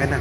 ka na.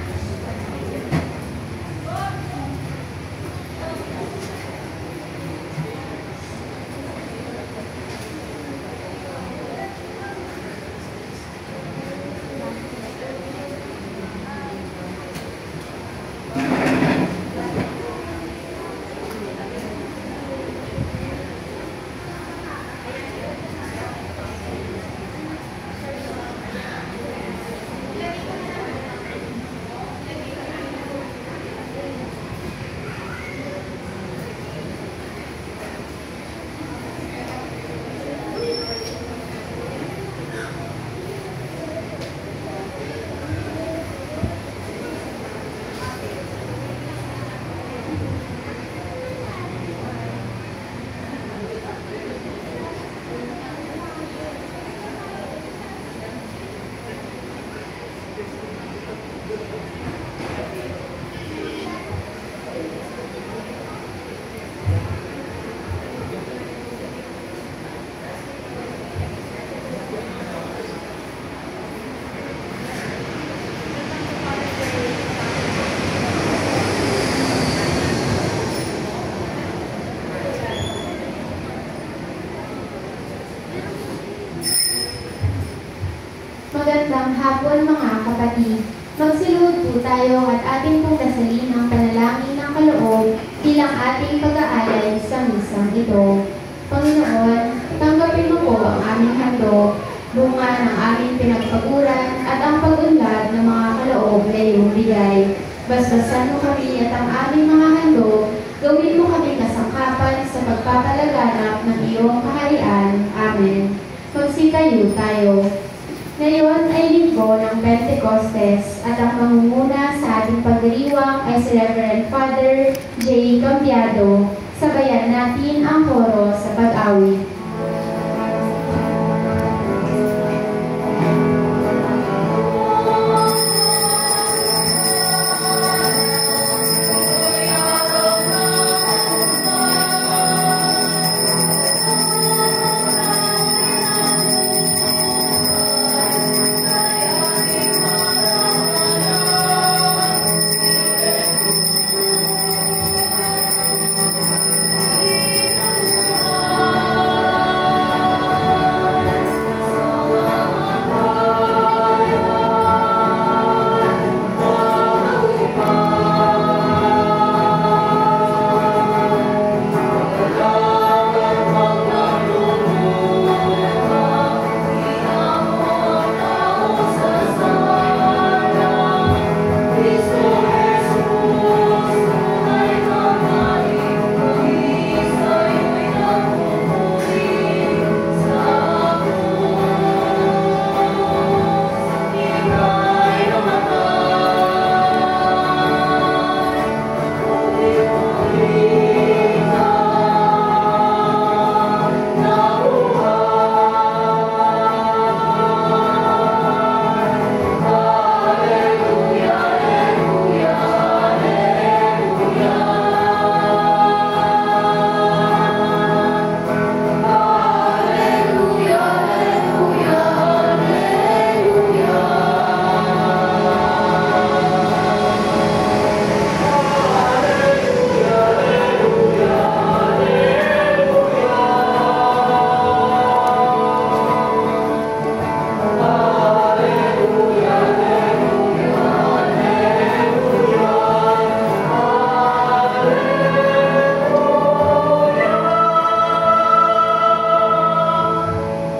Magandang hapon mga kapatid. Magsiluhod po tayo at ating pong dasalin ang panalangin ng kaloob bilang ating pag-aalay sa misang ito. Panginoon, tanggapin mo po ang aming handog, bunga ng aming pinagpaguran at ang pag-unlad ng mga kaloob na iyong bigay. Basbasan mo kami at ang aming mga handog, gawin mo kami kasangkapan sa pagpapalaganap ng iyong kaharian. Amen. Magsitayo tayo. Ngayon ay linggo ng Pentecostes at ang mangunguna sa ating pagdiriwang ay si Reverend Father J. Cambiado. Sabayan natin ang koro sa pag-awit.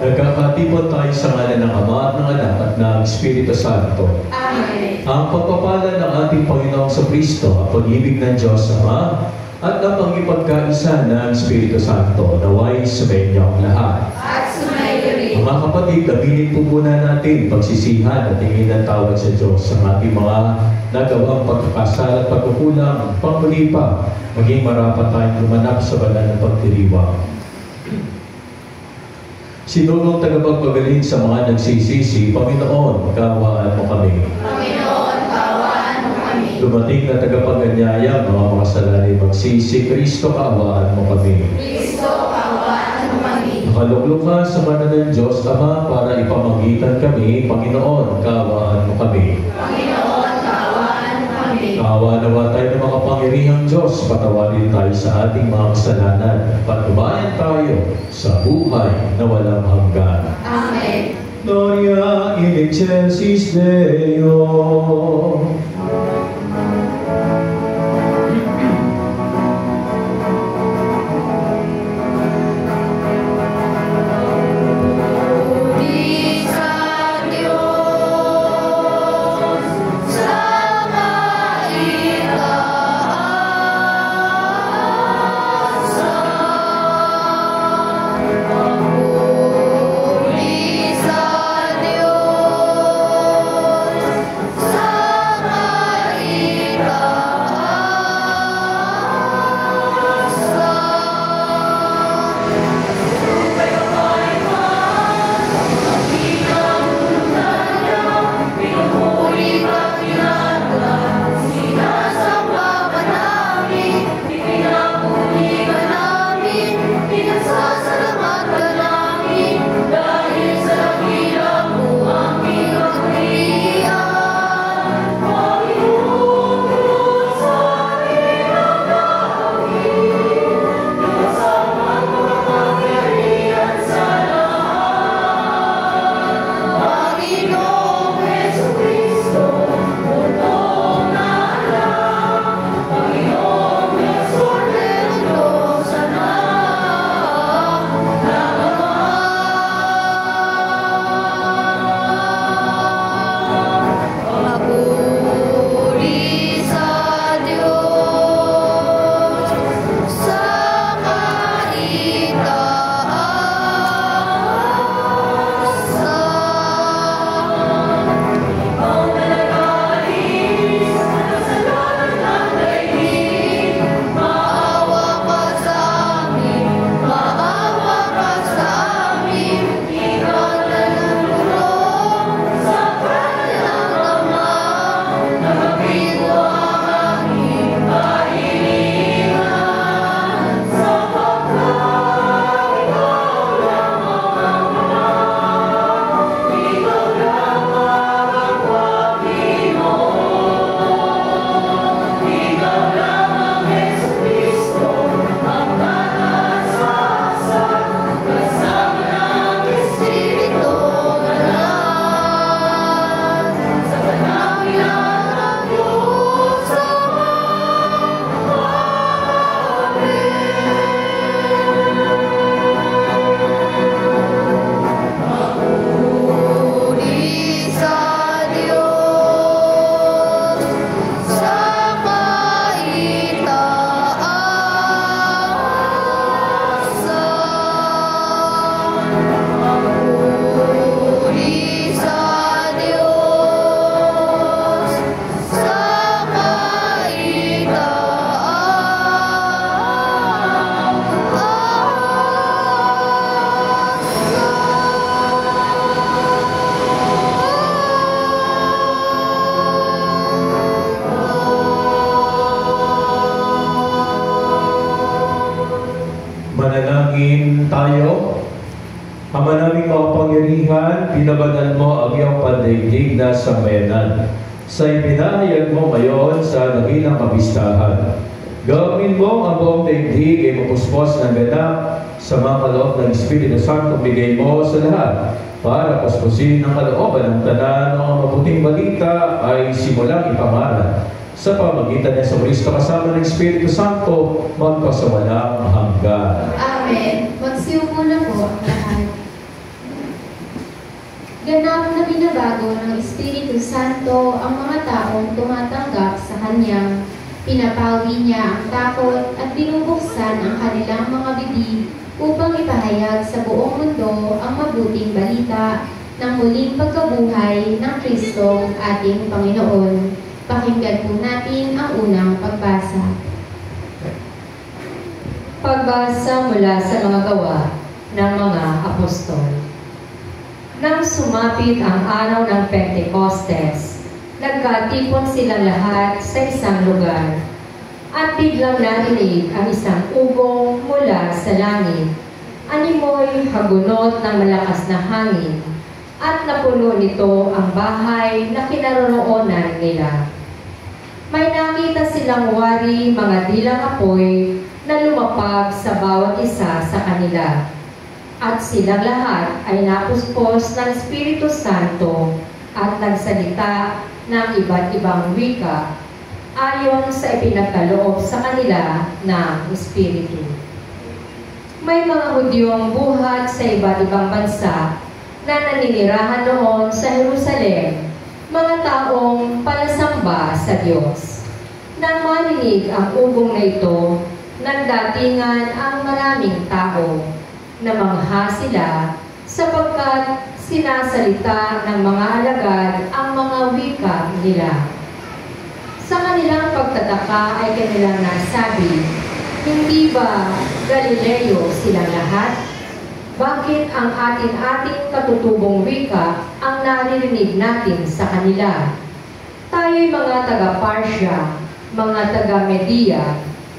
Nagkakatipon tayo sa ngalan ng Ama at ng Anak at ng Espiritu Santo. Amen. Ang pagpapala ng ating Panginoong Kristo, ang pag-ibig ng Diyos Ama, at ang pangipagkaisa ng Espiritu Santo, naway sumainyo ang lahat. At sumayo rin. Mga kapatid, labilin po muna natin pagsisihan at tingin ng tawad sa Diyos sa ating mga nagawang pagkakasala at pagkukulang, pangmuli pa, maging marapat tayong lumanap sa banal na pagdiriwang. Sinulong tagapagpagaling sa mga nagsisisi, Panginoon, kaawaan mo kami. Panginoon, kaawaan mo kami. Dumating na tagapaganyaya, mga makasalari magsisi, Kristo, kaawaan mo kami. Kristo, kaawaan mo kami. Nakaluklok ka sa mana ng Diyos, Ama, para ipamagitan kami, Panginoon, kaawaan mo kami. Panginoon, kaawaan Panginoong Diyos, patawarin tayo sa ating mga kasalanan, patubayan tayo sa buhay na walang hanggan. Amen. Gloria in excelsis Deo. Manalangin tayo. Ama naming makapangyarihan, pinabanal mo ang iyong pandaigdig na sambayanan. Sa ipinahayag mo ngayon sa dakilang kapistahan, gawin mo ang buong daigdig ay mapuspos ng ganap sa mga kaloob ng Espiritu Santo bigay mo sa lahat para puspusin ang kalooban ng tanan o ang mabuting balita ay simulang ipangaral sa pamagitan ng Kristo kasama ng Espiritu Santo magpasawalang hanggan. Amen. Magsiupo na po ang lahat. Ganap na binabago ng Espiritu Santo ang mga taong tumatanggap sa Kanya. Pinapawi niya ang takot at binubuksan ang kanilang mga bibig upang ipahayag sa buong mundo ang mabuting balita ng muling pagkabuhay ng Kristo ating Panginoon. Pakinggan po natin ang unang pagbasa. Pagbasa mula sa mga gawa ng mga apostol. Nang sumapit ang araw ng Pentecostes, nagkatipon sila lahat sa isang lugar, at biglang narinig ang isang ugong mula sa langit. Animoy hagunot ng malakas na hangin, at napuno nito ang bahay na kinaroroonan nila. May nakita silang wari, mga dilang apoy na lumapag sa bawat isa sa kanila. At silang lahat ay napuspos ng Espiritu Santo at nagsalita ng iba't ibang wika ayon sa ipinagkaloob sa kanila ng Espiritu. May mga Hudyong buhat sa iba't ibang bansa na naninirahan noon sa Jerusalem, mga taong palasamba sa Diyos. Nang marinig ang ugong na ito, nagdatingan ang maraming tao, namangha sila sapagkat sinasalita ng mga alagad ang mga wika nila. Sa kanilang pagtataka ay kanilang nasabi, "Hindi ba Galileo silang lahat? Bakit ang ating katutubong wika ang naririnig natin sa kanila? Tayo'y mga taga-Parsya, mga taga-Media,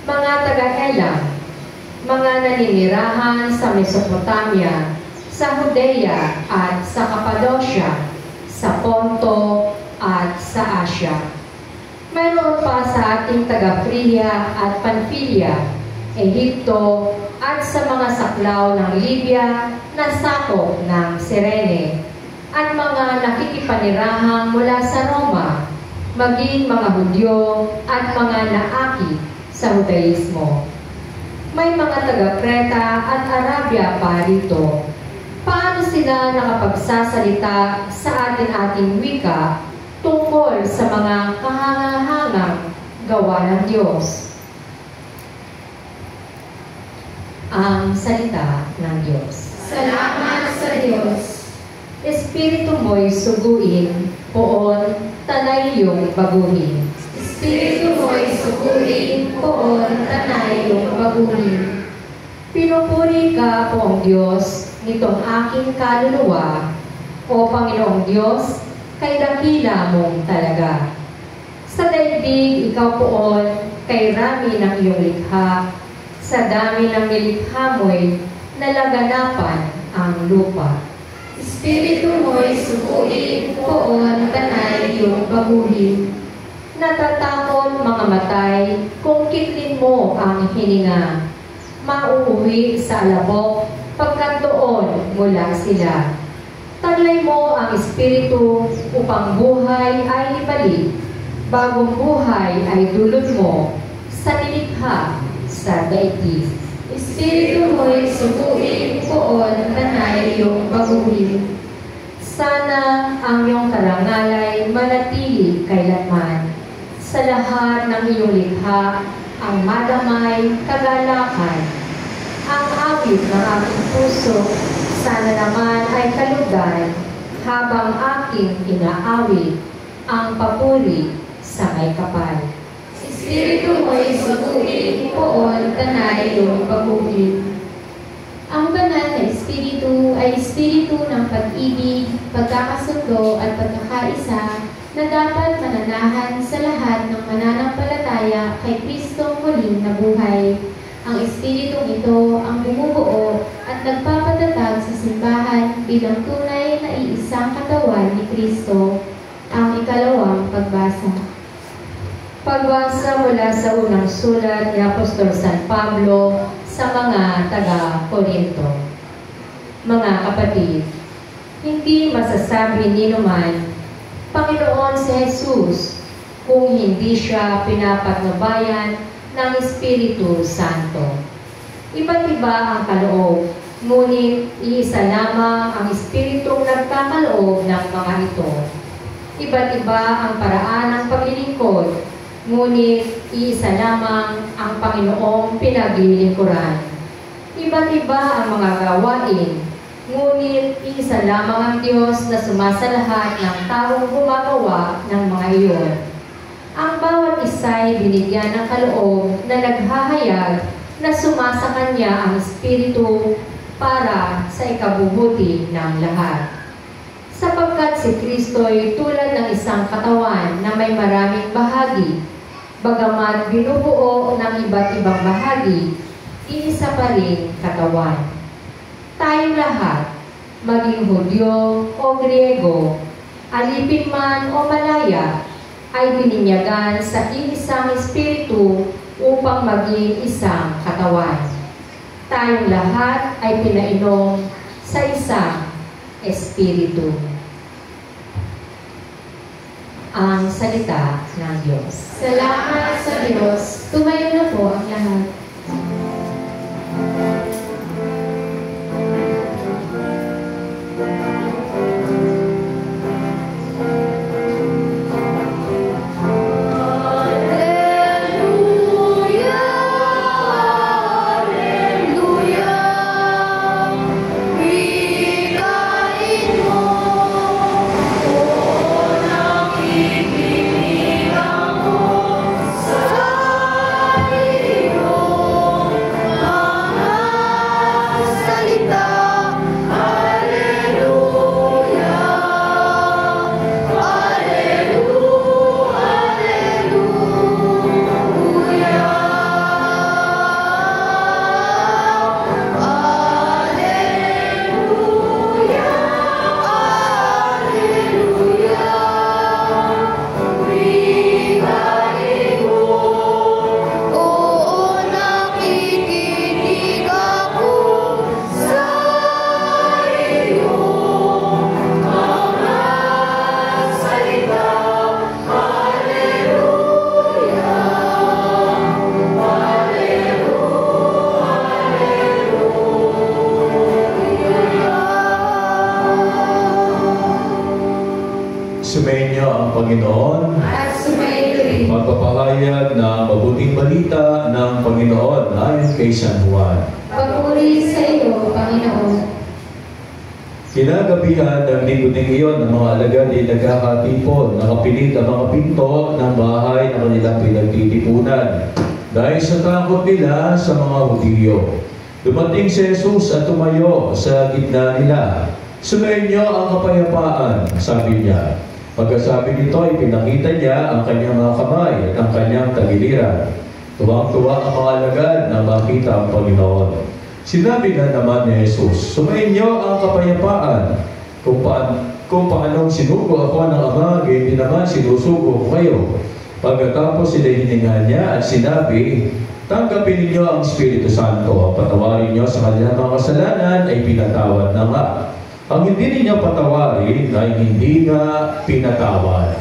mga taga-Elam, mga naninirahan sa Mesopotamia, sa Judea at sa Cappadocia, sa Ponto at sa Asia. Mayroon pa sa ating taga-Phrygia at Pamphylia, Ehipto, at sa mga saklaw ng Libya na sakop ng Cirene, at mga nakikipanirahang mula sa Roma, maging mga Hudyo at mga naaki sa Judaismo. May mga taga-Creta at Arabia pa rito. Paano sila nakapagsasalita sa ating wika tungkol sa mga kahangahangang gawa ng Diyos?" Ang salita ng Diyos. Salamat sa Diyos. Espiritu mo'y suguin, poon, tanay iyong baguhin. Espiritu mo'y suguin, poon, tanay iyong baguhin. Pinupuri ka, Poong Diyos, nitong aking kaluluwa, o Panginoong Diyos, kay dakila mong talaga. Sa daigdig, ikaw poon, kay rami ng iyong likha, sa dami ng nilikha mo'y nalaganapan ang lupa. Espiritu mo'y suguin, poon, tanay iyong baguhin. Natatakot mga matay kung kitlin mo ang hininga. Mauuwi sa alabok pagkat doon mula sila. Taglay mo ang Espiritu upang buhay ay ibalik. Bagong buhay ay dulot mo sa nilikha sa daigdig. Espiritu mo'y suguin, poon, tanay iyong baguhin. Sana ang iyong karangalay manatili kailanman. Sa lahat ng iyong likha, ang madamay kagalakan. Ang awit ng aking puso, sana naman ay kalugdan, habang aking inaawit ang papuri sa may kapal. Espiritu mo'y suguin, poon, tanay iyong baguhin. Ang banal na Espiritu ay Espiritu ng pag-ibig, pagkakasundo at pagkakaisa na dapat mananahan sa lahat ng mananampalataya kay Kristong muling nabuhay. Ang Espiritong ito ang bumubuo at nagpapatatag sa simbahan bilang tunay na iisang katawan ni Kristo. Ang ikalawang pagbasa. Pagbasa mula sa unang sulat ni Apostol San Pablo sa mga taga-Korinto. Mga kapatid, hindi masasabi ni naman, Panginoon si Jesus, kung hindi siya pinapatnubayan ng Espiritu Santo. Iba't iba ang kaloob, ngunit iisa lamang ang Espiritong nagkakaloob ng mga ito. Iba't iba ang paraan ng paglilingkod, ngunit iisa lamang ang Panginoong pinaglilingkuran. Iba't iba ang mga gawain, ngunit iisa lamang ang Diyos na sumasalahat ng taong gumagawa ng mga iyon. Ang bawat isa'y binigyan ng kaloob na naghahayag na sumasa kanya ang Espiritu para sa ikabubuti ng lahat. Sapagkat si Kristo'y tulad ng isang katawan na may maraming bahagi, bagamat binubuo ng iba't ibang bahagi, iisa pa rin katawan. Tayong lahat, maging Hudyo o Griego, alipin man o Malaya, ay bininyagan sa iisang Espiritu upang maging isang katawan. Tayong lahat ay pinainom sa isang Espiritu. Ang salita ng Diyos. Salamat sa Diyos. Tumayo na po ang lahat. Sumayin niyo ang Panginoon. At sumayo rin. Magpapahayag na mabuting balita ng Panginoon ayon kay San Juan. Papuri sa iyo, Panginoon. Kinagabihan ng linggo ding iyon, ang mga alagad ay nagkakatipon, nakapilit ang mga pinto ng bahay na kanilang pinagtitipunan. Dahil sa takot nila sa mga Hudyo, dumating si Jesus at tumayo sa gitna nila. Sumayin niyo ang kapayapaan, sabi niya. Pagkasabi nito ay pinakita niya ang kanyang mga kamay at ang kanyang tagiliran. Tuwang-tuwa ang mga alagad na makita ang Panginoon. Sinabi na naman ni Jesus, sumayin niyo ang kapayapaan. Kung paanong sinugo ako ng Ama, hindi naman sinusugo ko kayo. Pagkatapos sila hininga niya at sinabi, tanggapin ninyo ang Espiritu Santo. Ang patawarin niyo sa kanilang mga kasalanan ay pinatawad na nga. Ang hindi ninyo patawarin ay hindi nga pinatawad.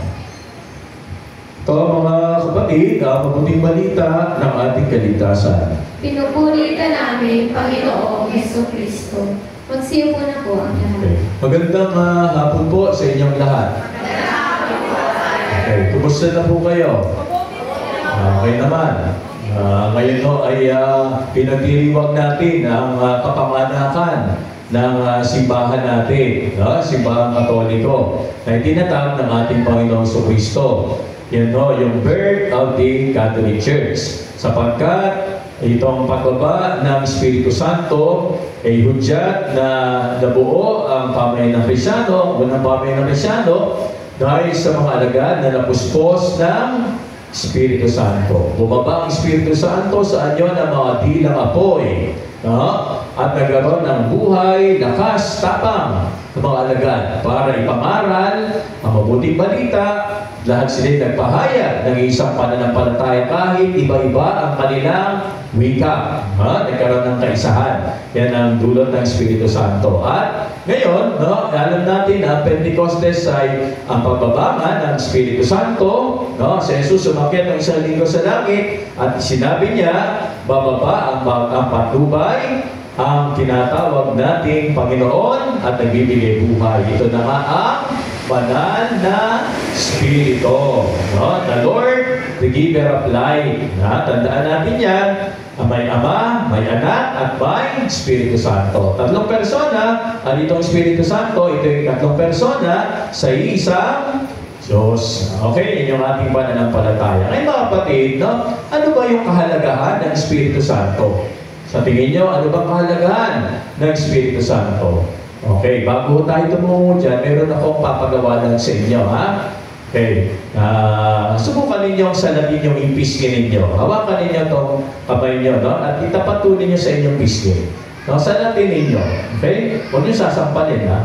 Ito mga kapatid, ang mabuting balita ng ating kaligtasan. Pinupuri ka namin, Panginoong Jesucristo. Magsiyo po na po ang lahat. Okay. Magandang hapon po sa inyong lahat. Okay, kumusta na po kayo? Okay naman. Ngayon no, ay pinagdiriwag natin ang kapamanakan ng simbahan natin, no? Simbahang Katoliko, na itinatag ng ating Panginoong Jesucristo. Yan no, yung birth of the Catholic Church. Sapagkat itong pagbaba ng Espiritu Santo ay hudyat na nabuo ang pamayanan ng Kristyano, unang pamayanan ng Kristyano, dahil sa mga alagad na napuspos ng Espiritu Santo. Bumaba ang Espiritu Santo sa anyo ng mga dilang apoy, no? At nagkaroon ng buhay, lakas, tapang ng mga alagad para ipangaral ang mabuting balita. Lahat sila nagpahayag ng isang pananampalataya kahit iba-iba ang kanilang wika. Nagkaroon ng kaisahan. Yan ang dulot ng Espiritu Santo. At ngayon, no, alam natin na Pentecostes ay ang pagbabangan ng Espiritu Santo. No? Si Jesus umakyat ng isang linggo sa langit at sinabi niya, bababa ang patnubay, ang tinatawag nating Panginoon at nagbibigay buhay. Ito na nga ang banal na Espiritu. No? The Lord, the giver of life. Tandaan natin yan. May Ama, may Anak, at may Espiritu Santo. Tatlong persona, at itong Espiritu Santo, ito yung tatlong persona sa isang Diyos. Okay, yun yung ating pananampalataya. Ngayon mga kapatid, no? Ano ba yung kahalagahan ng Espiritu Santo? Sa tingin nyo, ano bang kahalagahan ng Espiritu Santo? Okay, bago tayo tumungo dyan, meron akong papagawa lang sa inyo, ha? Okay, subukan ninyong salabin yung pisngi ninyo. Hawakan ninyo itong kamay nyo, no? At itapatunin nyo sa inyong pisngi. No? Salabin ninyo. Okay? Huwag nyo sasampalin, ha?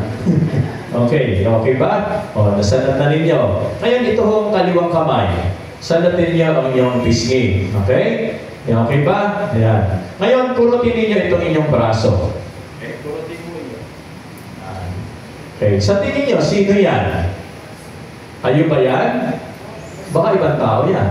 Okay, okay ba? O, nasanat na ninyo. Ngayon, ito hong kaliwang kamay. Sanatin niyo ang inyong pisngi. Okay? Okay ba? Ayan. Ngayon, kurutin ninyo itong inyong braso. Okay, kurutin mo yun. Okay, sa tingin niyo, sino yan? Kayo ba yan? Baka ibang tao yan.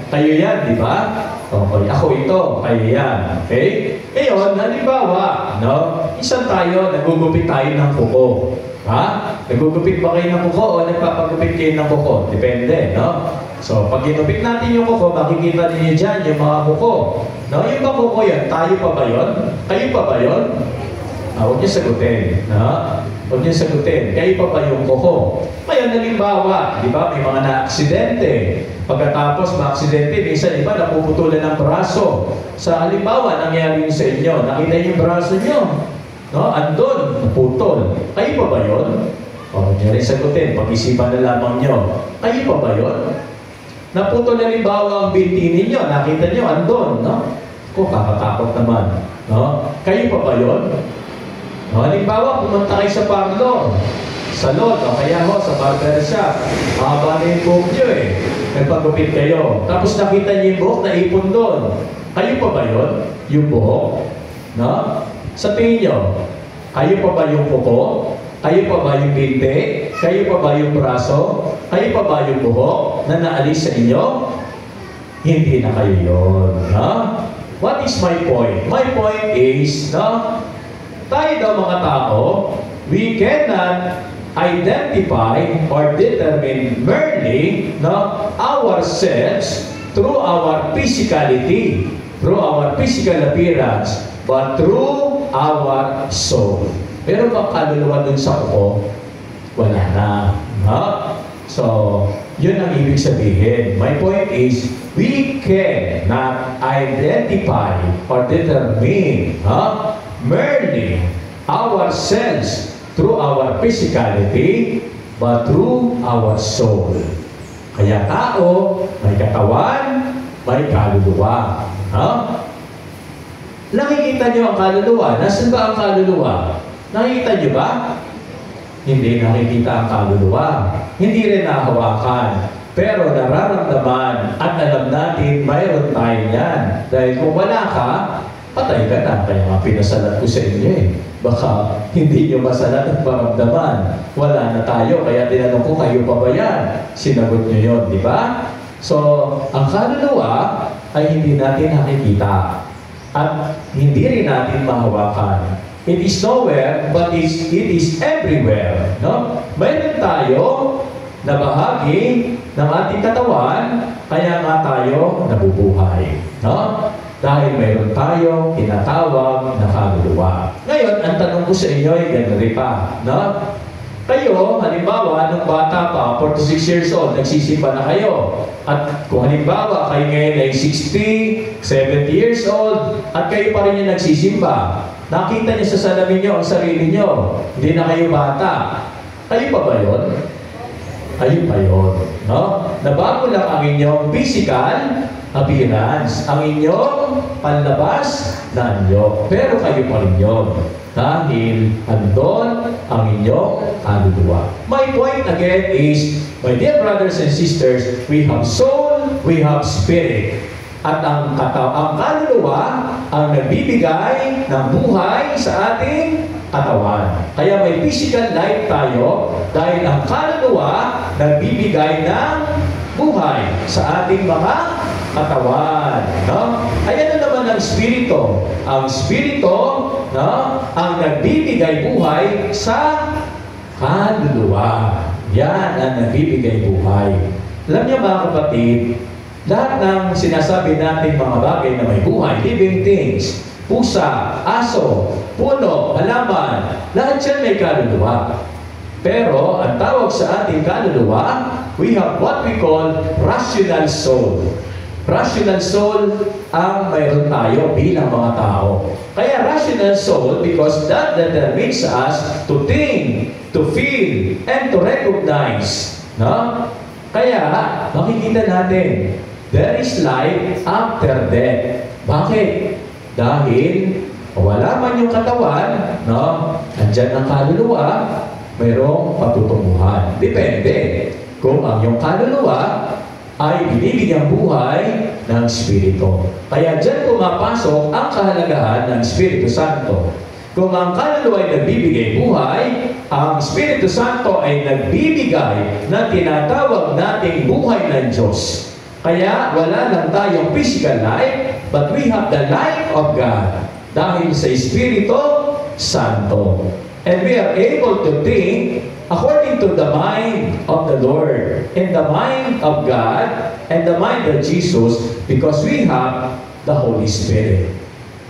Kayo yan, di ba? Okay, ako ito, kayo yan. Okay? Ngayon, halimbawa, no? Isang tayo, nagugupit tayo ng kuko. Ha? Nagugupit ba kayo ng kuko o nagpapagupit kayo ng kuko? Depende, no? So, pag ginupit natin yung kuko, makikita ninyo dyan yung mga kuko. No? Yung mga kuko yan, tayo pa ba yun? Kayo pa ba yun? Huwag niyo sagutin. No? Huwag niyo sagutin. Kayo pa ba yung kuko? Ngayon, halimbawa, di ba, may mga na-aksidente. Pagkatapos ma-aksidente, minsan iba napuputulan ng braso. Sa halimbawa, nangyari sa inyo, nakita niyo yung braso niyo. No? Andun, naputol. Kayo pa ba yun? O, niyo rin sagutin. Pag-isipan na lamang niyo. Kayo pa ba yun? Naputol na halimbawa ang binti ninyo. Nakita niyo, andun. No? Kung kakatakot naman. No? Kayo pa ba yun? No? Halimbawa, pumunta kayo sa parlor. Salon, o kaya ho, sa barbershop. Mahaba na yung buhok niyo eh. Nagpagupit kayo. Tapos nakita niyo yung buhok na ipon doon. Kayo pa ba yun? Yung buhok? No? Sa tingin niyo, kayo pa ba yung kuko? Kayo pa ba yung binti? Kayo pa ba yung braso? Kayo pa ba yung buhok na naalis sa inyo? Hindi na kayo yun. No? What is my point? My point is, no? Tayo daw mga tao, we cannot identify or determine merely, no, ourselves through our physicality, through our physical appearance, but through our soul. Pero bang kaluluwa dun sa kuko? Wala na. No? So, yun ang ibig sabihin. My point is, we cannot identify or determine merely ourselves through our physicality, but through our soul. Kaya tao, may katawan, may kaluluwa. Nakikita niyo ang kaluluwa? Nasaan ba ang kaluluwa? Nakikita niyo ba? Hindi nakikita ang kaluluwa. Hindi rin nahawakan. Pero nararamdaman at alam natin mayroon tayo yan. Dahil kung wala ka, patay ka na. Kaya nga pinasalat ko sa inyo eh. Baka hindi nyo masalat at maramdaman. Wala na tayo. Kaya tinanong ko, kayo pa ba yan? Sinagot nyo yun, di ba? So, ang kaluluwa ay hindi natin nakikita. At hindi rin natin mahawakan. It is nowhere, but it is everywhere. No? Mayroon tayo na bahagi ng ating katawan, kaya nga tayo nabubuhay. No? Dahil mayroon tayo tinatawag na kaluluwa. Ngayon, ang tanong ko sa inyo ay ganun pa. No? Kayo, halimbawa, nung bata pa, 46 years old, nagsisimba na kayo. At kung halimbawa, kayo ngayon ay 60, 70 years old, at kayo pa rin yung nagsisimba. Nakita niyo sa salamin niyo ang sarili niyo. Hindi na kayo bata. Kayo pa ba yun? Kayo pa yun. No? Nabago lang ang inyong physical appearance, ang inyong panlabas na anyo. Pero kayo pa rin yun. Dahil andon ang inyong kaluluwa. My point again is, my dear brothers and sisters, we have soul, we have spirit. At ang kaluluwa ang nagbibigay ng buhay sa ating katawan. Kaya may physical life tayo dahil ang kaluluwa nagbibigay ng buhay sa ating mga katawan. No? Ayan na naman ang spirito. Ang spirito, no, ang nagbibigay buhay sa kaluluwa. Yan ang nagbibigay buhay. Alam niyo mga kapatid, lahat ng sinasabi natin mga bagay na may buhay, living things, pusa, aso, puno, halaman, lahat yan may kaluluwa. Pero ang tawag sa ating kaluluwa, we have what we call rational soul. Rational soul ang mayroon tayo bilang mga tao. Kaya rational soul because that determines us to think, to feel, and to recognize. No? Kaya makikita natin, there is life after death. Bakit? Dahil wala man yung katawan, no? Andyan ang kaluluwa, mayroong patutunguhan. Depende kung ang iyong kaluluwa ay binibigyang buhay ng Espiritu. Kaya dyan pumapasok ang kahalagahan ng Espiritu Santo. Kung ang kaluluwa ay nagbibigay buhay, ang Espiritu Santo ay nagbibigay na tinatawag nating buhay ng Diyos. Kaya wala lang tayong physical life, but we have the life of God dahil sa Espiritu Santo. And we are able to think according to the mind of the Lord and the mind of God and the mind of Jesus because we have the Holy Spirit.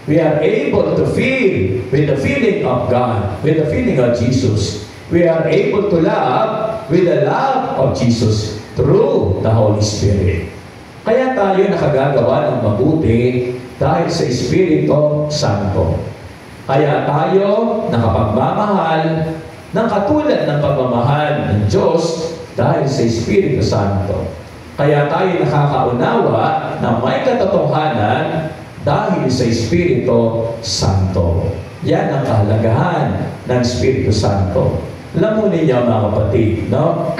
We are able to feel with the feeling of God, with the feeling of Jesus. We are able to love with the love of Jesus through the Holy Spirit. Kaya tayo nakagagawa ng mabuti dahil sa Espiritu Santo. Kaya tayo nakapagmamahal ng katulad ng pagmamahal ng Diyos dahil sa Espiritu Santo. Kaya tayo nakakaunawa na may katotohanan dahil sa Espiritu Santo. Yan ang kahalagahan ng Espiritu Santo. Alam mo ninyo mga kapatid, no?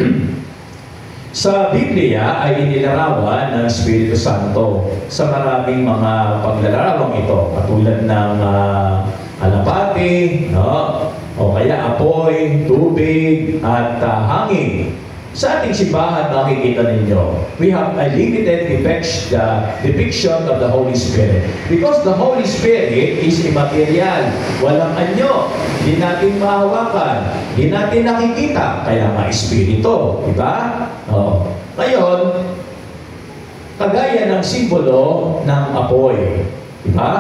Sa Biblia ay inilarawan ng Espiritu Santo sa maraming mga paglalarawang ito, katulad ng alapati, no? O kaya apoy, tubig, at hangin. Sa ating simbahan, makikita ninyo, we have a limited depiction of the Holy Spirit. Because the Holy Spirit is immaterial. Walang anyo. Hindi natin mahawakan. Hindi natin nakikita. Kaya nga Espiritu. Diba? O. Ngayon, kagaya ng simbolo ng apoy. Diba?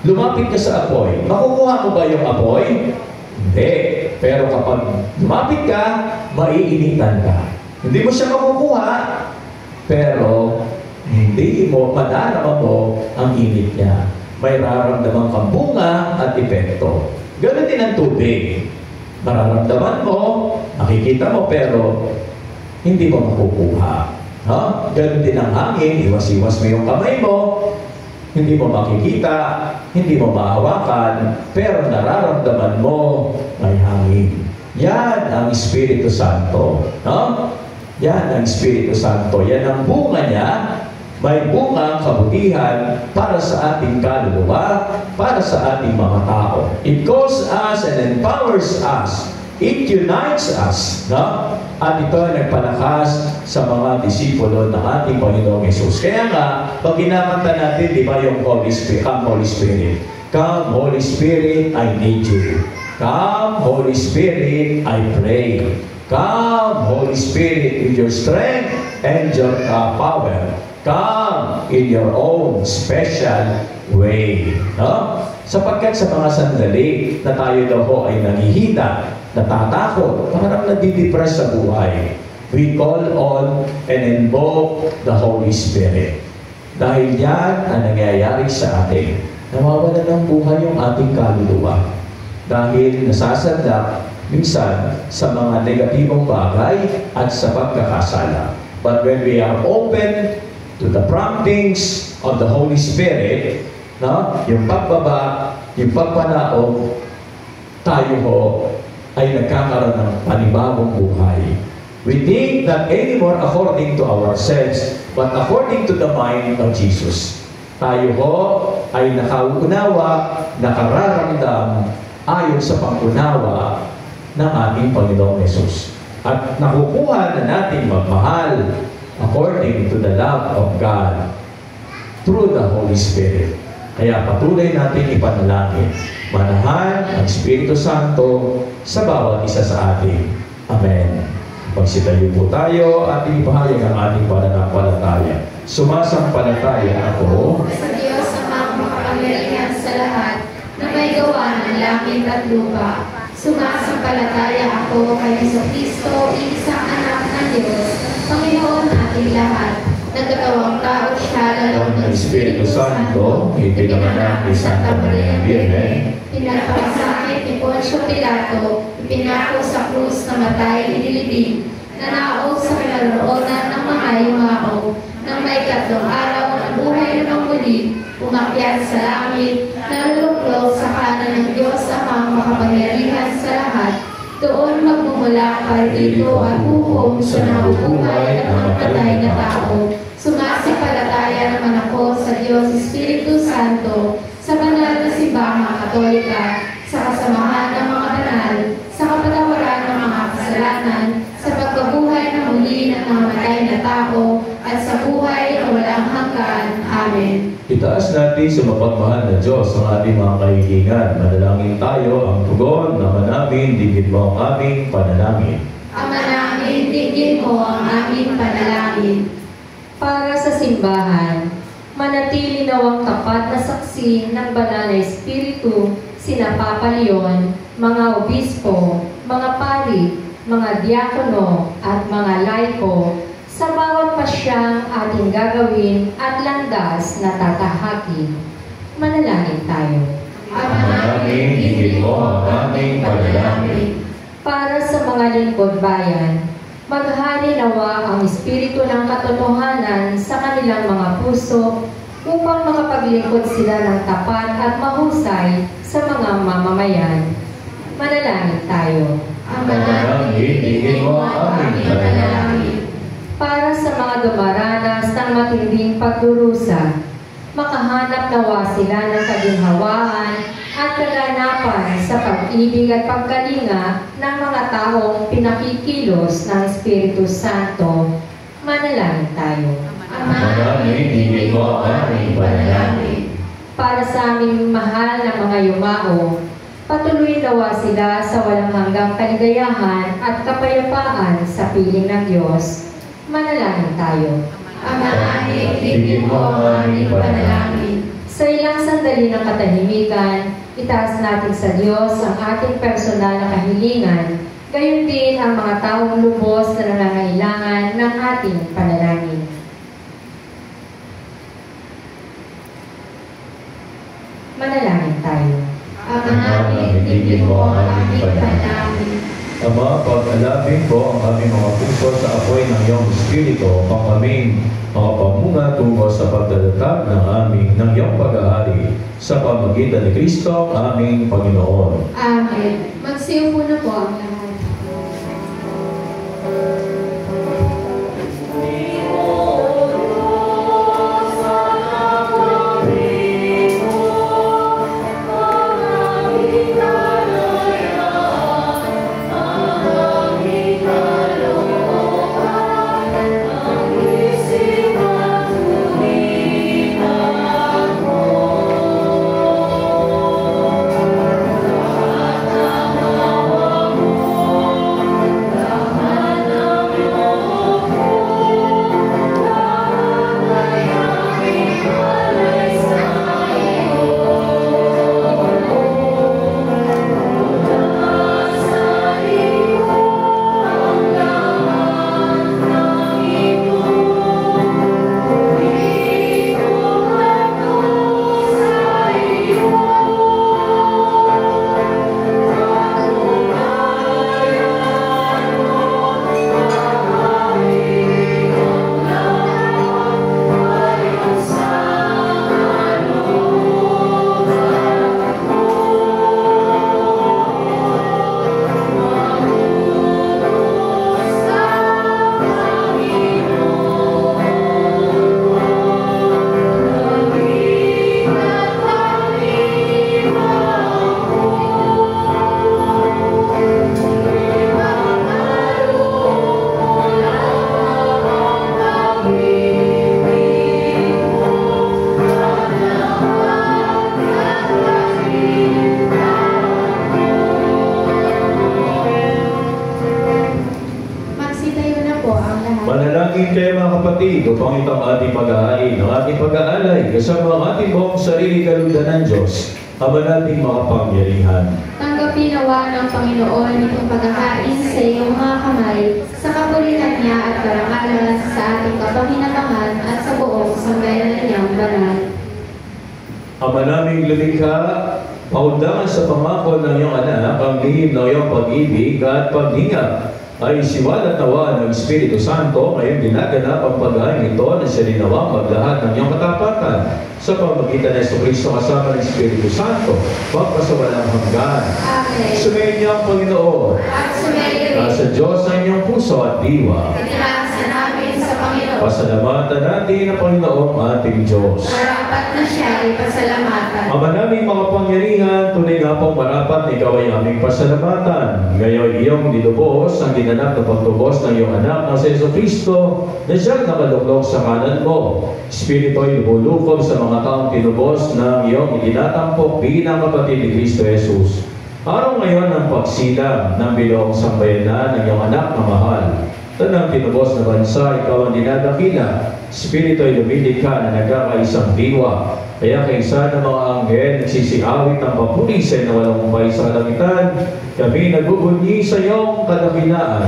Lumapit ka sa apoy. Makukuha mo ba yung apoy? Hindi. Pero kapag lumapit ka, maiinitan ka. Hindi mo siya makukuha, pero hindi mo, madarama mo ang init niya. May nararamdaman kang bunga at epekto. Ganoon din ang tubig. Nararamdaman mo, nakikita mo, pero hindi mo makukuha. Ganoon din ang hangin, iwas-iwas mo yung kamay mo, hindi mo makikita, hindi mo mahawakan, pero nararamdaman mo may hangin. Yan ang Espiritu Santo. No? Yan ang Espiritu Santo. Yan ang bunga niya. May bunga ang kabutihan para sa ating kaluluwa, para sa ating mga tao. It calls us and empowers us. It unites us. No? At ito ay nagpalakas sa mga disipulo ng ating Panginoong Yesus. Kaya nga, pag kinakanta natin, di ba yung Holy Spirit, come Holy Spirit. Come Holy Spirit, I need you. Come Holy Spirit, I pray. Come Holy Spirit with your strength and your power. Come in your own special way. No? Sapagkat sa mga sandali na tayo daw ho ay nangihina, natatakot, parang nadidepress sa buhay, we call on and invoke the Holy Spirit. Dahil yan ang nangyayari sa atin. Nawawala ng buhay yung ating kaluluwa. Dahil nasasadap minsan sa mga negatibong bagay at sa pagkakasala. But when we are open to the promptings of the Holy Spirit, no? Yung pagbaba, yung pagpanaog, tayo ho ay nagkakaroon ng panibagong buhay. We think not anymore according to ourselves, but according to the mind of Jesus. Tayo ho ay nakaunawa, nakararamdam ayon sa pangunawa ng ating Panginoong Yesus. At nakukuha na natin magmahal according to the love of God through the Holy Spirit. Kaya patuloy natin ipanalangin. Manahan ang Espiritu Santo sa bawat isa sa atin. Amen. Magsitayo po tayo at ipahayag ang ating pananampalataya. Sumasampalataya ako sa Diyos amang makapangyarihan sa lahat na may gawa ng langit at lupa. Sumasampalataya ako kay Jesucristo, isang anak ng Diyos, Panginoon nating lahat. Nagkatawang tao siya lalong ng Espiritu Santo, ipinanganak ni Santa Maria Virgen, pinagpakasakit ni Poncio Pilato, ipinako sa krus na matay, inilibing, nanaog sa kinaroonan ng mga yumao, nang may 3 araw na buhay na muli, umakyat sa langit, naluluklok sa kanan ng Diyos amang makapangyarihan sa lahat, doon Doon magmumula parito at hukom sa nabubuhay at mga patay na tao. Sumasampalataya naman ako sa Diyos Espiritu Santo, sa banal na simbahang Katolika, sa kasamahan ng mga banal, sa kapatawaran ng mga kasalanan, sa pagkabuhay na muli ng mga matay na tao, at sa buhay na walang hanggan. Amen. Itaas natin sa mapagmahal na Diyos ang ating mga kahilingan. Manalangin tayo ang tugon na namin, digit mo ang aming panalangin. Ama namin, digin mo ang aming panalangin. Para sa simbahan, manatili nawang tapat na saksi ng banal na Espiritu, sina Papa Leon, mga obispo, mga pari, mga diakono at mga laiko, sa bawat pasyang ating gagawin at landas na tatahakin. Manalangin tayo. Ama namin, digin mo ang aming panalangin. Para sa mga lingkod bayan, maghari nawa ang espiritu ng katotohanan sa kanilang mga puso upang makapaglingkod sila ng tapat at mahusay sa mga mamamayan. Manalangin tayo. Ama namin, digin mo ang aming panalangin. Para sa mga dumaranas ng matinding pagdurusa, makahanap nawa sila ng kaginhawaan at kaganapan sa pag-ibig at pagkalinga ng mga taong pinakikilos ng Espiritu Santo. Manalangin tayo. Ama namin, digin mo ang aming panalangin. Para sa aming mahal na mga yumao, patuloy nawa sila sa walang hanggang kaligayahan at kapayapaan sa piling ng Diyos. Manalangin tayo. Ama namin, digin mo ang aming panalangin. Sa ilang sandali ng katahimikan, itaas natin sa Diyos ang ating personal na kahilingan, gayon din ang mga taong lubos na nangangailangan ng ating panalangin. Manalangin tayo. Ama namin, digin mo ang aming panalangin. Ama, pag-alapin ko ang aming mga puso sa apoy ng iyong Espiritu, ang aming mga pamunga tungo sa pagdadatag ng aming ng iyong pag-aari sa pamagitan ni Kristo, aming Panginoon. Amen. Magsiupo na po ang lahat. Manalangin kayo mga kapatid upang itong ating pag-aari ng ating pag-aalay kasama ang ating buong sarili kalugdan ng Diyos, ama nating makapangyarihan. Tanggapin nawa ng Panginoon itong paghahain sa iyong mga kamay, sa kapurihan niya at karangalan sa ating kapanginabangan at sa buong sambayanan niyang banal. Ama naming lumikha, paundangan sa pangako ng iyong anak ang lihim ng iyong pag-ibig at paghinga ay siwalat nawa ng Espiritu Santo ngayon ginaganap ang paghahain ito na siya dinawang maglahat ng iyong katapatan sa pamamagitan ng Jesucristo kasama ng Espiritu Santo magpasawalang hanggan. Amen. Sumayin niyo ang Panginoon. At sumayin rin. Nasa Diyos ang inyong puso at diwa. Itinasa namin sa Panginoon. Pasalamatan natin ang Panginoong ating Diyos. Marapat na siya ay pasalamatan. Ama naming mga pangyarihan, tunay nga pong marapat na ikaw ay aming pasalamatan. Ngayon iyong nilubos ang ginanap na pagtubos ng iyong anak na si Jesucristo na siyang nakaluklok sa kanan mo. Espiritu ay lumulukob sa mga taong tinubos ng iyong itinatampok bilang kapatid ni Kristo Jesus. Araw ngayon ng pagsilang ng biloong sambayanan ng iyong anak na mahal. Tanang tinubos na bansa, ikaw ang dinadakila. Espiritu ay lumilikha na nagkakaisang diwa. Kaya kaysa ng mga anghel, nagsisiawit ang papulisan na walang umpay sa kalangitan, kami nagbubunyi sa iyong kadakilaan.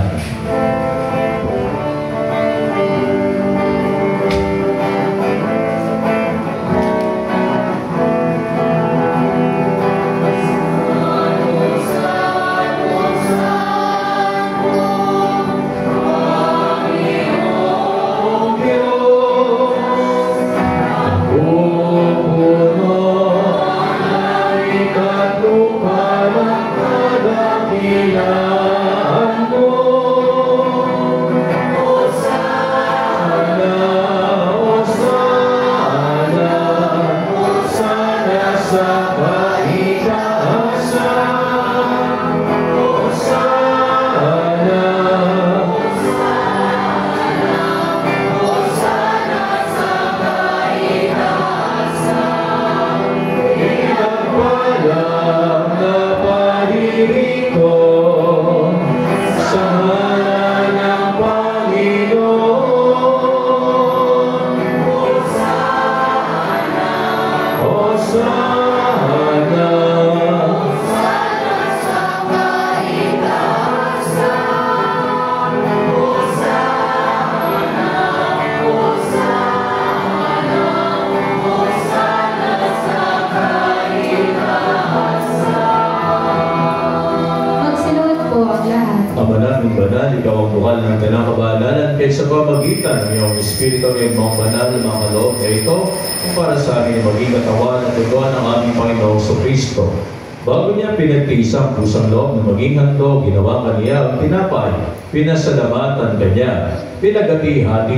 Sa pamagitan ng iyong Espiritu ng mga banal na mga loob na ito kung para sa amin maging katawan at tuguan ng aming Panginoong Jesucristo. Bago niya pinagtiisang pusang loob na maging handog, ginawa kaniya ang tinapay, pinasalamatan kanya, pinagati-hati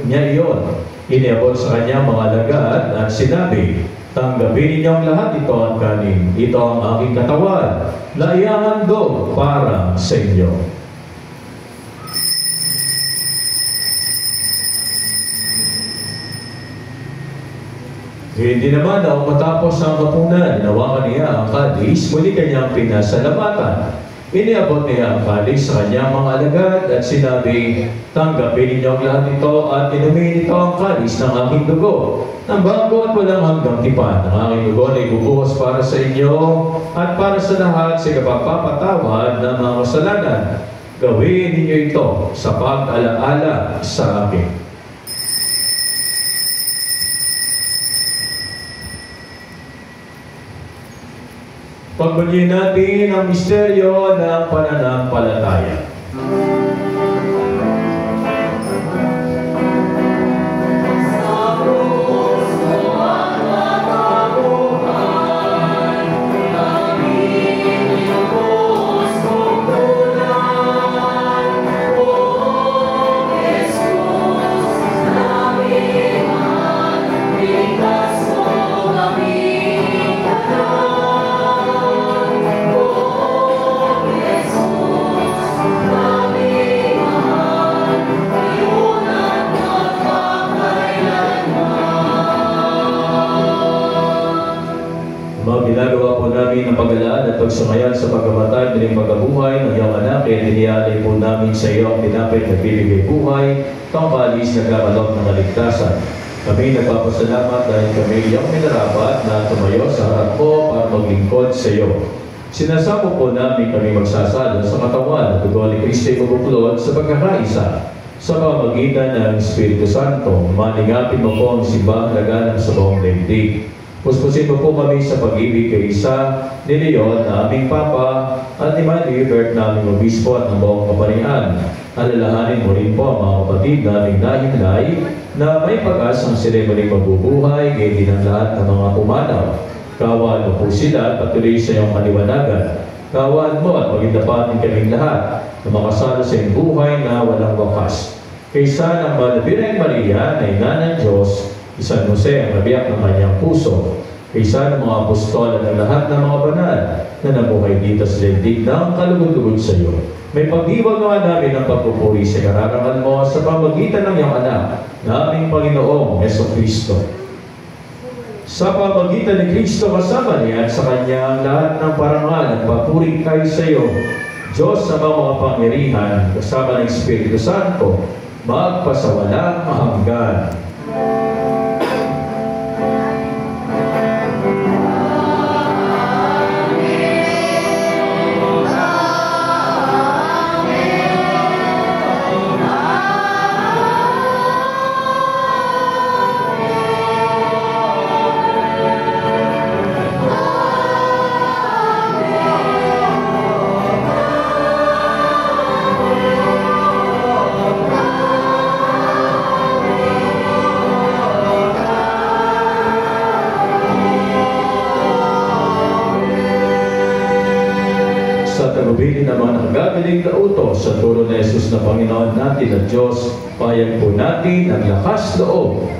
niya iyon. Iniabot sa kanya mga alagad at sinabi, tanggapin ninyong lahat ito ang kanin, ito ang aking katawan, na iyang handog para sa inyo. Hindi naman daw matapos ang hapunan, hinawakan niya ang kadis, muli kanyang pinasalamatan. Iniabot niya ang kadis sa kanyang mga alagad at sinabi, tanggapin ninyo ang lahat ito at inumin ito ang kadis ng aking dugo. Ang bago at walang hanggang tipan ng aking dugo na ibubuhos para sa inyo at para sa lahat sa kapagpapatawad ng mga kasalanan. Gawin ninyo ito sa pag-alaala sa akin. Pagbunyin natin ang misteryo ng pananampalataya. Ginagawa po namin ang pag-alaan at pagsumayan sa pagkamatay at pagkabuhay ng iyong anak, kaya diniyalay po namin sa iyo ang tinapay na bibigay buhay, pangpalis na gagalok ng kaligtasan. Kami nagpapasalamat dahil kami iyong minarapat na tumayo sa harap ko para maglingkod sa iyo. Sinasamo po namin kami magsasalo sa katawan at dugo ni Kristo ibubuklod sa pagkakaisa. Sa pamamagitan ng Espiritu Santo, maningapin mo po ang simbang laganap sa buong daigdig. Puspusin mo po kami sa pag-ibig kay isa ni Leon na aming Papa at ni Manny Bert na aming Obispo at ng buong kaparian. Alalahanin mo rin po ang mga kapatid na aming nahimlay na may pag-asang sila muling mabubuhay, gayon din ang lahat ng mga pumanaw. Kawaan mo po sila at patuloy sa iyong kaliwanagan. Kawaan mo at pagindapatin kaming lahat na makasalo sa iyong buhay na walang wakas. Kaysa ng Birheng Maria na ina ng Diyos, San Jose ang nabiyak ng kanyang puso, kaysa ng mga apostol at ng lahat ng mga banal na nabuhay dito sa daigdig ng kalugod-lugod sa iyo. May pagdiwag naman namin ang pagpupuri sa kararangan mo sa pamagitan ng iyong anak na aming Panginoong Jesucristo. Sa pamagitan ni Kristo kasama niya at sa kanya ang lahat ng parangal at papuri kayo sa iyo, Diyos sa mga pangyarihan, kasama ng Espiritu Santo, magpasawalang hanggan. Tagubilin naman ang gagaling na utos sa turo na Jesus na Panginoon natin at Diyos, payan po natin ang lakas loob.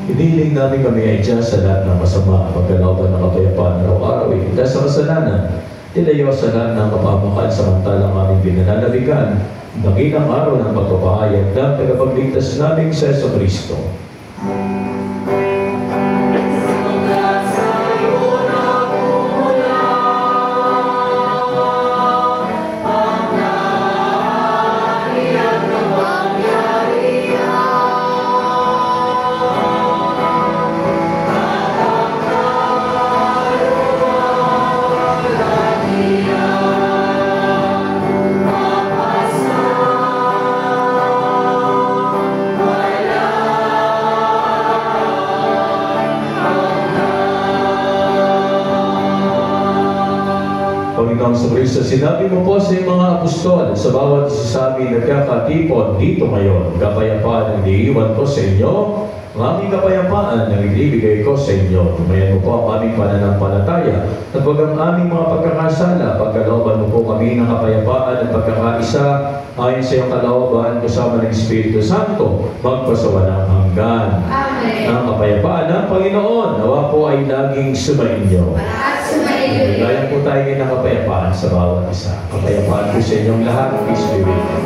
Hinihiling namin kami ay dyan sa lahat ng masama, pagkalauban ng kapayapaan araw-araw, dahil sa kasalanan, tilayo sa lahat ng kapamakan samantalang aming binananabigan, dakilang araw ng pagpapahayag ng tagapagligtas naming sa Jesucristo. Pasa Kristo, sinabi mo po sa iyong mga apostol, sa bawat isa sa amin nagkakatipon dito ngayon, kapayapaan ang iniiwan ko sa inyo, ang aming kapayapaan ang ibibigay ko sa inyo. Tumayan mo po ang aming pananampalataya, at wag ang aming mga pagkakasala, pagkalooban mo po kami ng kapayapaan at pagkakaisa, ayon sa iyong kalooban, kasama ng Espiritu Santo, magpasawalang hanggan. Amen. Ang kapayapaan ng Panginoon, nawa po ay laging sumainyo. At sumainyo. Bigayan po tayo ng kapayapaan sa bawat isa. Kapayapaan po sa inyong lahat, Peace be with you.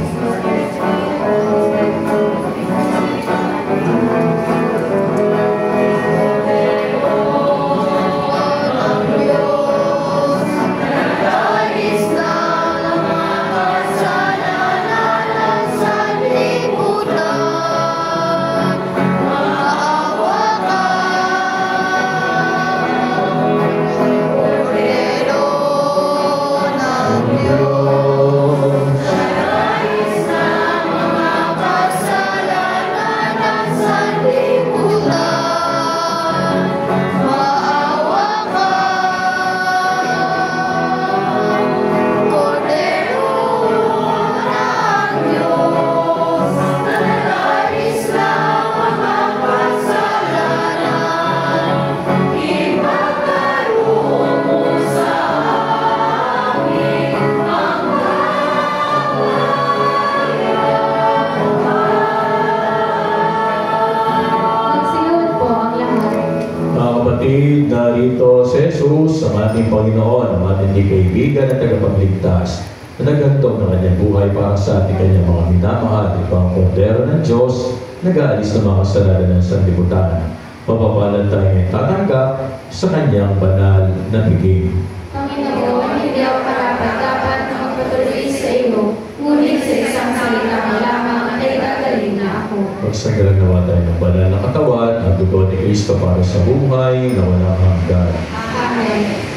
Narito si Jesus, ang ating Panginoon, ang ating kaibigan at tagapagligtas, na naghantong ng kanyang buhay para sa ating kanyang mga minamahal. Ito ang kordero ng Diyos, nag-aalis ng mga kasalanan ng sanlibutan. Mapapalan tayong tatanggap sa kanyang banal na bigay. Panginoon, hindi ako karapat-dapat na magpatuloy sa iyo, ngunit sa isang salita mo lamang ay gagaling na ako. Pagsagalan nawa tayo ng banal na katawan at dugo ni Kristo para sa buhay na walang hanggan. Amen.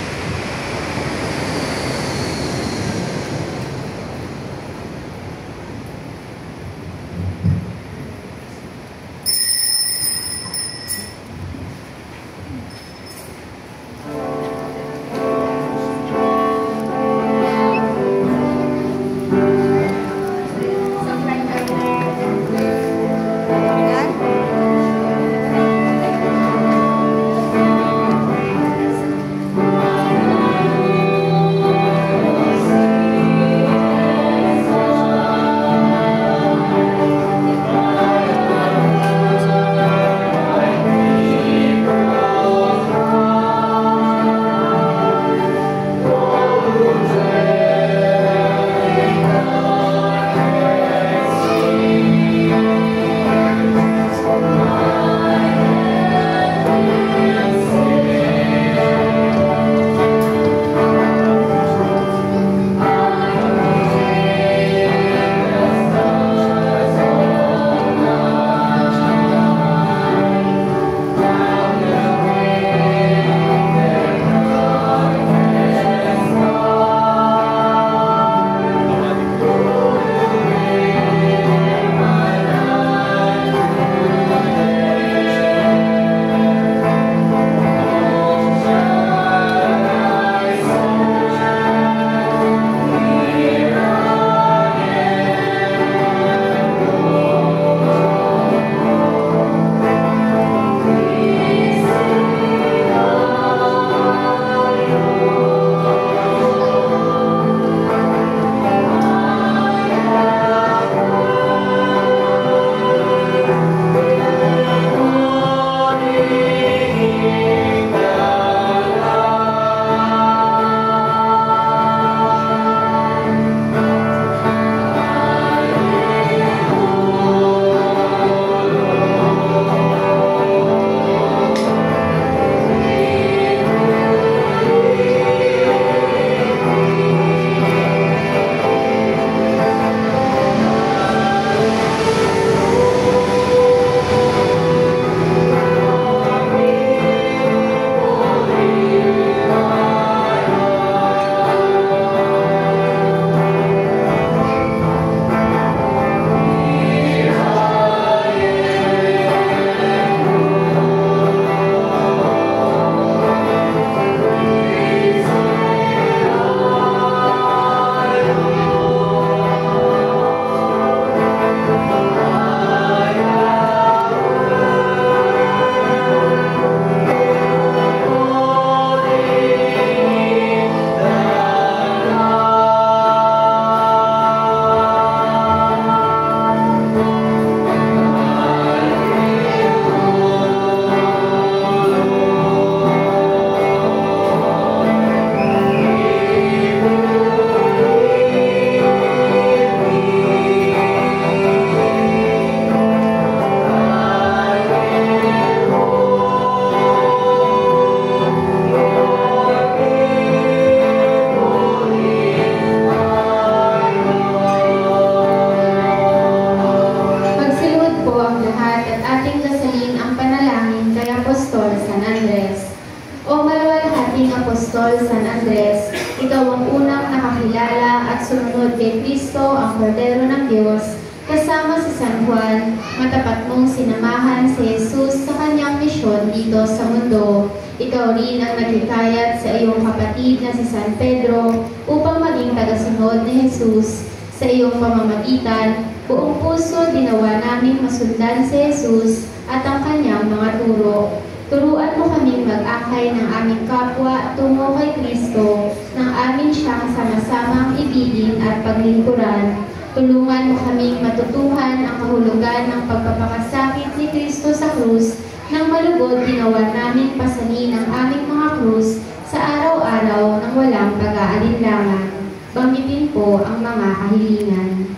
sumunod kay Kristo, ang Kordero ng Diyos, kasama si San Juan, matapat mong sinamahan si Jesus sa kanyang misyon dito sa mundo. Ikaw rin ang naghikayat sa iyong kapatid na si San Pedro upang maging tagasunod ni Jesus. Sa iyong pamamagitan, buong puso ginawa naming masundan si Jesus at ang kanyang mga turo. Turuan mo kaming mag-akay ng aming kapwa tungo kay Kristo, nang amin siyang sama-samang ibigin at paglingkuran. Tulungan mo kaming matutuhan ang kahulugan ng pagpapakasakit ni Kristo sa krus, nang malugod ginawa namin pasanin ang aming mga krus sa araw-araw ng walang pag-aalinlangan. Banggitin po ang mga kahilingan.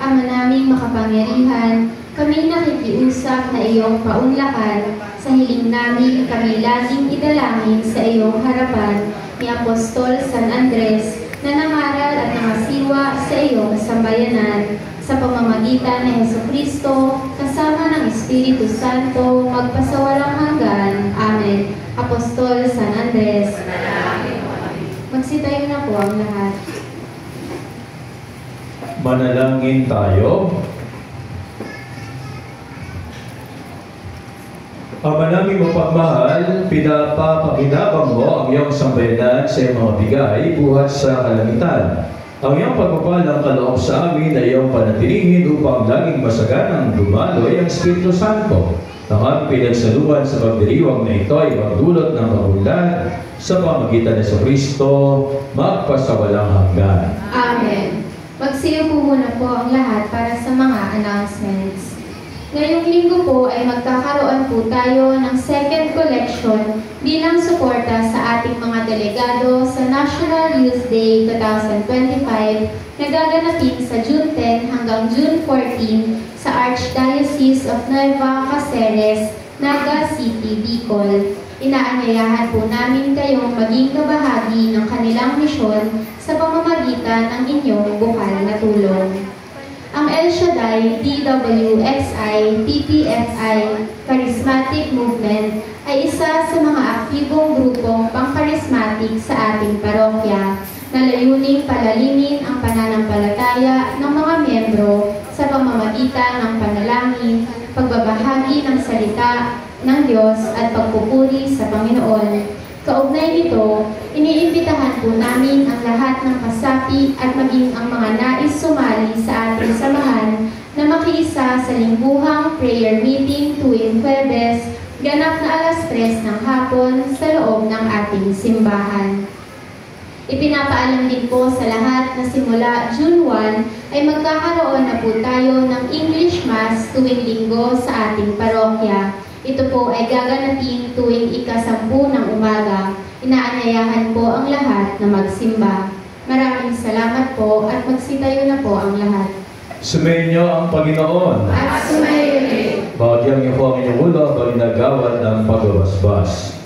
Ama naming makapangyarihan, kami nakikiusap na iyong paunlakan. Sa hiling namin kami laging idalangin sa iyong harapan ni Apostol San Andres na nangaral at nangasiwa sa iyong sambayanan. Sa pamamagitan ni Jesucristo, kasama ng Espiritu Santo, magpasawalang hanggan. Amen. Apostol San Andres. Magsitayo na po ang lahat. Manalangin tayo. Ama naming mapagmahal, pinapapakinabang mo ang iyong sambayanan sa iyong mga bigay buhat sa kalangitan. Ang iyong pagpapalang kaloob sa amin ay iyong panatilihin upang laging masaganang dumaloy ang Espiritu Santo. Ang aming pinagsaluhan sa pagdiriwang na ito ay magdulot ng kaunlad sa pamagitan ni Kristo magpasawalang hanggan. Amen. Magsiyo po muna po ang lahat para sa mga announcements. Ngayong linggo po ay magkakaroon po tayo ng second collection bilang suporta sa ating mga delegado sa National Youth Day 2025 na gaganapin sa June 10 hanggang June 14 sa Archdiocese of Nueva Cáceres, Naga City, Bicol. Inaanyayahan po namin kayong maging kabahagi ng kanilang misyon sa pamamagitan ng inyong bukal na tulong. Ang El Shaddai, DWXI, PPFI, Charismatic Movement ay isa sa mga aktibong grupong pang-charismatic sa ating parokya na layuning palalimin ang pananampalataya ng mga miyembro sa pamamagitan ng panalangin, pagbabahagi ng salita ng Diyos at pagpupuri sa Panginoon. Kaugnay nito, iniimbitahan po namin ang lahat ng kasapi at maging ang mga nais sumali sa ating samahan na makiisa sa lingguhang prayer meeting tuwing Huwebes, ganap na 3:00 ng hapon sa loob ng ating simbahan. Ipinapaalam din po sa lahat na simula June 1 ay magkakaroon na po tayo ng English Mass tuwing linggo sa ating parokya. Ito po ay gaganapin tuwing ika-10 ng umaga. Inaanyayahan po ang lahat na magsimba. Maraming salamat po at magsitayo na po ang lahat. Sumayin niyo ang Panginoon. At sumayo rin. Bagyang niyo po ang inyong ulo habang nagawad ng pagbabasbas.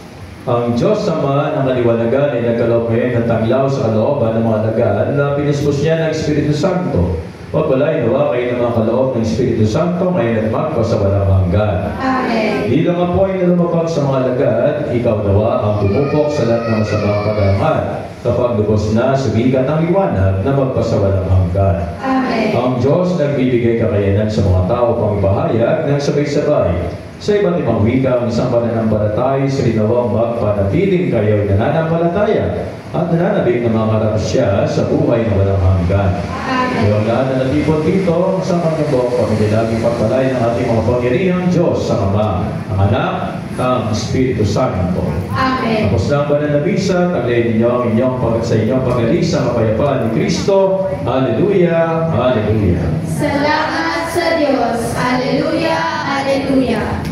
Ang Diyos Ama ng kaliwanagan ay nagkaloob ngayon ng tanglaw sa kalooban ng mga dagat na pinispos niya ng Espiritu Santo. Pagbalay nawa kayo ng mga kaloob ng Espiritu Santo ngayon at magpasawalang hanggan. Amen. Di lang po ay nalumapag sa mga lagat, ikaw nawa ang pumupok sa lahat ng masamang kagarangan kapag lubos na sumikat ang liwanag na magpasawalang hanggan. Amen. Ang Diyos nagbibigay kakayanan sa mga tao pang ibahayag ng sabay-sabay. Sa iba't ibang wika, ang isang pananampalatay sa rinawang magpanatiling kayo'y nananampalataya at nananabik na mga karapasya sa buhay na walang hanggan. Ngayon lahat na natipon dito sa kanyang pamilya laging pagpalay ng ating mga pangyarihang Diyos sa Ama, ang Anak, ang Espiritu Santo. Amen. Tapos na ang banal na misa, taglay ninyo ang inyong sa inyong pagalis sa kapayapaan ni Kristo. Hallelujah! Hallelujah! Salamat sa Diyos. Hallelujah! Hallelujah!